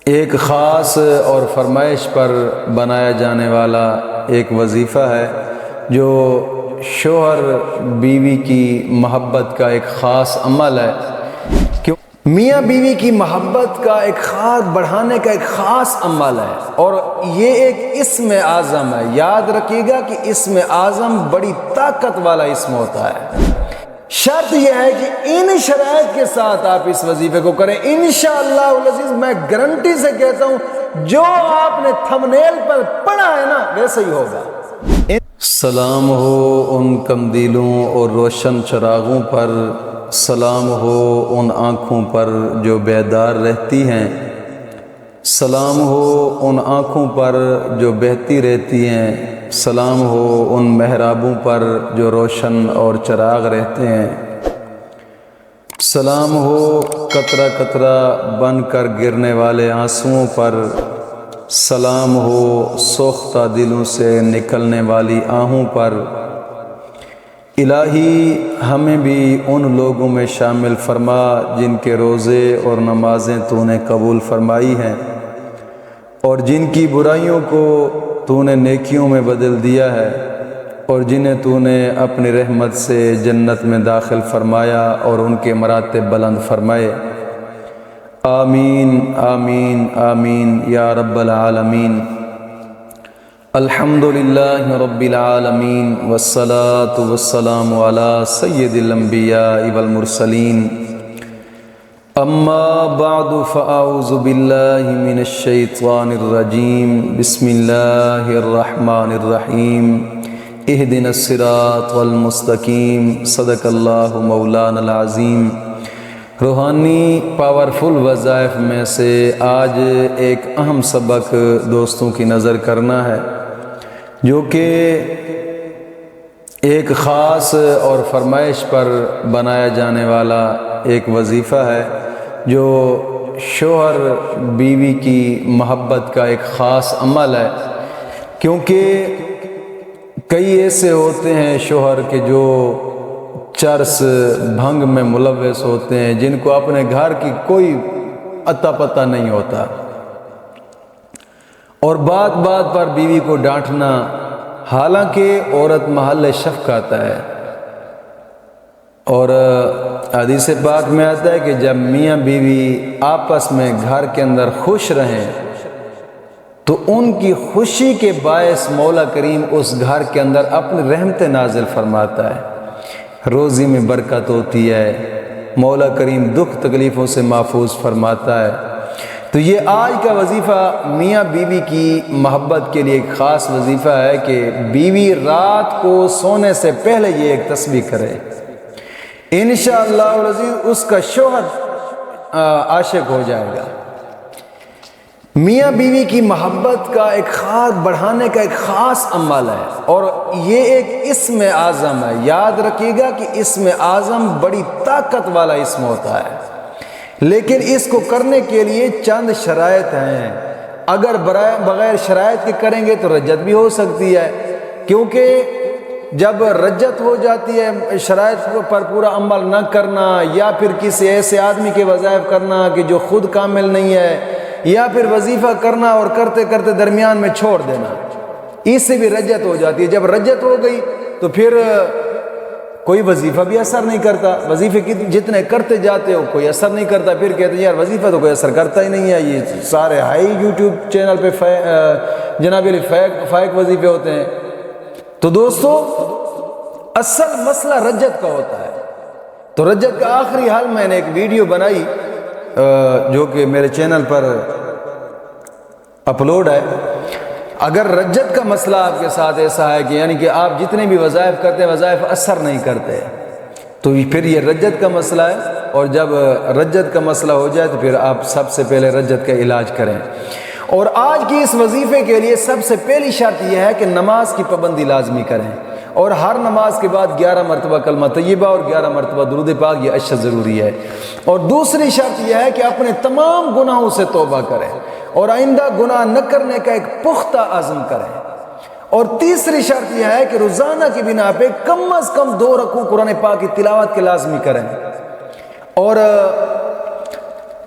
ایک خاص اور فرمائش پر بنایا جانے والا ایک وظیفہ ہے جو شوہر بیوی کی محبت کا ایک خاص عمل ہے۔ کیوں میاں بیوی کی محبت کا ایک خاص بڑھانے کا ایک خاص عمل ہے، اور یہ ایک اسم اعظم ہے۔ یاد رکھیے گا کہ اسم اعظم بڑی طاقت والا اسم ہوتا ہے۔ شرط یہ ہے کہ ان شرائط کے ساتھ آپ اس وظیفے کو کریں۔ انشاءاللہ العزیز میں گارنٹی سے کہتا ہوں جو آپ نے تھمبنیل پر پڑھا ہے نا ویسا ہی ہوگا۔ سلام ہو ان قندیلوں اور روشن چراغوں پر، سلام ہو ان آنکھوں پر جو بیدار رہتی ہیں، سلام ہو ان آنکھوں پر جو بہتی رہتی ہیں، سلام ہو ان محرابوں پر جو روشن اور چراغ رہتے ہیں، سلام ہو قطرہ قطرہ بن کر گرنے والے آنسوؤں پر، سلام ہو سوختہ دلوں سے نکلنے والی آہوں پر۔ الہی ہمیں بھی ان لوگوں میں شامل فرما جن کے روزے اور نمازیں تو نے قبول فرمائی ہیں، اور جن کی برائیوں کو تو نے نیکیوں میں بدل دیا ہے، اور جنہیں تو نے اپنی رحمت سے جنت میں داخل فرمایا اور ان کے مراتب بلند فرمائے۔ آمین آمین آمین یا رب العالمین۔ الحمدللہ رب العالمین والصلاة والسلام علی سید الانبیاء والمرسلین۔ اما بعد فاعوذ باللہ من الشیطان الرجیم، بسم اللہ الرحمن الرحیم، اہدنا الصراط المستقیم، صدق اللہ مولانا العظیم۔ روحانی پاورفل وظائف میں سے آج ایک اہم سبق دوستوں کی نظر کرنا ہے، جو کہ ایک خاص اور فرمائش پر بنایا جانے والا ایک وظیفہ ہے جو شوہر بیوی کی محبت کا ایک خاص عمل ہے۔ کیونکہ کئی ایسے ہوتے ہیں شوہر کے جو چرس بھنگ میں ملوث ہوتے ہیں، جن کو اپنے گھر کی کوئی اتا پتہ نہیں ہوتا، اور بات بات پر بیوی کو ڈانٹنا، حالانکہ عورت محل شفقت ہے۔ اور حدیث پاک میں آتا ہے کہ جب میاں بیوی آپس میں گھر کے اندر خوش رہیں تو ان کی خوشی کے باعث مولا کریم اس گھر کے اندر اپنی رحمت نازل فرماتا ہے، روزی میں برکت ہوتی ہے، مولا کریم دکھ تکلیفوں سے محفوظ فرماتا ہے۔ تو یہ آج کا وظیفہ میاں بیوی کی محبت کے لیے ایک خاص وظیفہ ہے کہ بیوی رات کو سونے سے پہلے یہ ایک تسبیح کرے، انشاءاللہ العزیز اس کا شوہر عاشق ہو جائے گا۔ میاں بیوی کی محبت کا ایک خاص بڑھانے کا ایک خاص عمل ہے، اور یہ ایک اسم اعظم ہے۔ یاد رکھیے گا کہ اسم اعظم بڑی طاقت والا اسم ہوتا ہے، لیکن اس کو کرنے کے لیے چند شرائط ہیں۔ اگر بغیر شرائط کے کریں گے تو رجت بھی ہو سکتی ہے، کیونکہ جب رجت ہو جاتی ہے شرائط پر پورا عمل نہ کرنا، یا پھر کسی ایسے آدمی کے وظائف کرنا کہ جو خود کامل نہیں ہے، یا پھر وظیفہ کرنا اور کرتے کرتے درمیان میں چھوڑ دینا، اس سے بھی رجت ہو جاتی ہے۔ جب رجت ہو گئی تو پھر کوئی وظیفہ بھی اثر نہیں کرتا، وظیفے جتنے کرتے جاتے ہو کوئی اثر نہیں کرتا، پھر کہتے ہیں یار وظیفہ تو کوئی اثر کرتا ہی نہیں ہے، یہ سارے ہائی یوٹیوب چینل پہ جناب علی فائق وظیفے ہوتے ہیں۔ تو دوستو اصل مسئلہ رجت کا ہوتا ہے۔ تو رجت کا آخری حل میں نے ایک ویڈیو بنائی جو کہ میرے چینل پر اپلوڈ ہے۔ اگر رجت کا مسئلہ آپ کے ساتھ ایسا ہے کہ یعنی کہ آپ جتنے بھی وظائف کرتے ہیں وظائف اثر نہیں کرتے، تو پھر یہ رجت کا مسئلہ ہے، اور جب رجت کا مسئلہ ہو جائے تو پھر آپ سب سے پہلے رجت کا علاج کریں۔ اور آج کی اس وظیفے کے لیے سب سے پہلی شرط یہ ہے کہ نماز کی پابندی لازمی کریں، اور ہر نماز کے بعد 11 مرتبہ کلمہ طیبہ اور 11 مرتبہ درود پاک، یہ اشد ضروری ہے۔ اور دوسری شرط یہ ہے کہ اپنے تمام گناہوں سے توبہ کریں اور آئندہ گناہ نہ کرنے کا ایک پختہ عزم کریں۔ اور تیسری شرط یہ ہے کہ روزانہ کی بنا پہ کم از کم 2 رکوع قرآن پاک کی تلاوت کے لازمی کریں۔ اور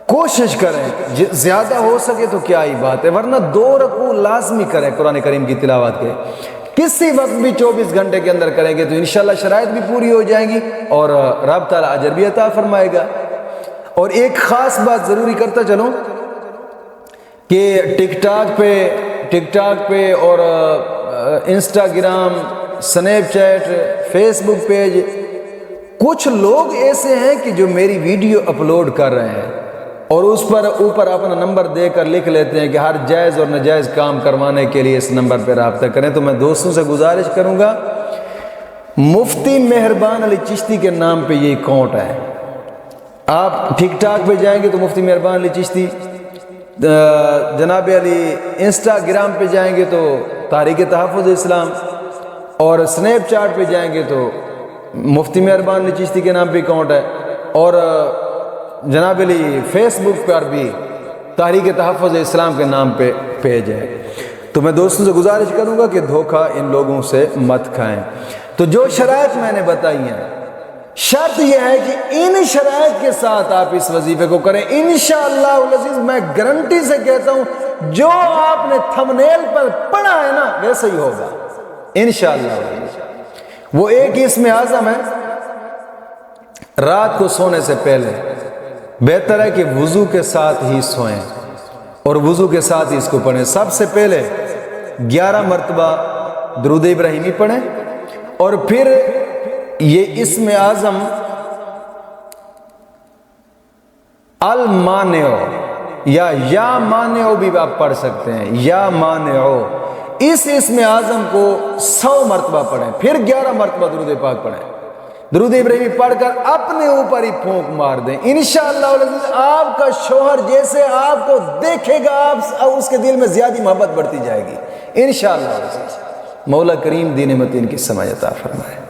کوشش کریں زیادہ ہو سکے تو کیا ہی بات ہے، ورنہ 2 رکوع لازمی کریں قرآن کریم کی تلاوت کے، کسی وقت بھی 24 گھنٹے کے اندر کریں گے تو انشاءاللہ شرائط بھی پوری ہو جائیں گی اور رب تعالیٰ اجر بھی عطا فرمائے گا۔ اور ایک خاص بات ضروری کرتا چلوں کہ ٹک ٹاک پہ اور انسٹاگرام، سنیپ چیٹ، فیس بک پیج، کچھ لوگ ایسے ہیں کہ جو میری ویڈیو اپلوڈ کر رہے ہیں اور اس پر اوپر اپنا نمبر دے کر لکھ لیتے ہیں کہ ہر جائز اور ناجائز کام کروانے کے لیے اس نمبر پہ رابطہ کریں۔ تو میں دوستوں سے گزارش کروں گا، مفتی مہربان علی چشتی کے نام پہ یہ اکاؤنٹ ہے، آپ ٹک ٹاک پہ جائیں گے تو مفتی مہربان علی چشتی، جناب علی انسٹاگرام پہ جائیں گے تو تحریک تحفظ اسلام، اور سنیپ چیٹ پہ جائیں گے تو مفتی مہربان علی چشتی کے نام پہ اکاؤنٹ ہے، اور جناب علی فیس بک پر بھی تحریک تحفظ اسلام کے نام پہ پیج ہے۔ تو میں دوستوں سے گزارش کروں گا کہ دھوکہ ان لوگوں سے مت کھائیں۔ تو جو شرائط میں نے بتائی ہیں، شرط یہ ہے کہ ان شرائط کے ساتھ آپ اس وظیفے کو کریں، انشاءاللہ العزیز میں گارنٹی سے کہتا ہوں جو آپ نے تھمبنیل پر پڑھا ہے نا ویسا ہی ہوگا انشاءاللہ۔ وہ ایک اسم اعظم ہے، رات کو سونے سے پہلے بہتر ہے کہ وضو کے ساتھ ہی سوئیں اور وضو کے ساتھ ہی اس کو پڑھیں۔ سب سے پہلے 11 مرتبہ درود ابراہیمی پڑھیں اور پھر یہ اسم اعظم المانع یا مانع بھی آپ پڑھ سکتے ہیں، یا مانع، اس اسم اعظم کو 100 مرتبہ پڑھیں، پھر 11 مرتبہ درود پاک پڑھیں، درود ابراہیمی پڑھ کر اپنے اوپر ہی پھونک مار دیں۔ انشاءاللہ آپ کا شوہر جیسے آپ کو دیکھے گا آپ اس کے دل میں زیادہ محبت بڑھتی جائے گی انشاءاللہ۔ مولا کریم دین متین کی سماعت عطا فرمائے۔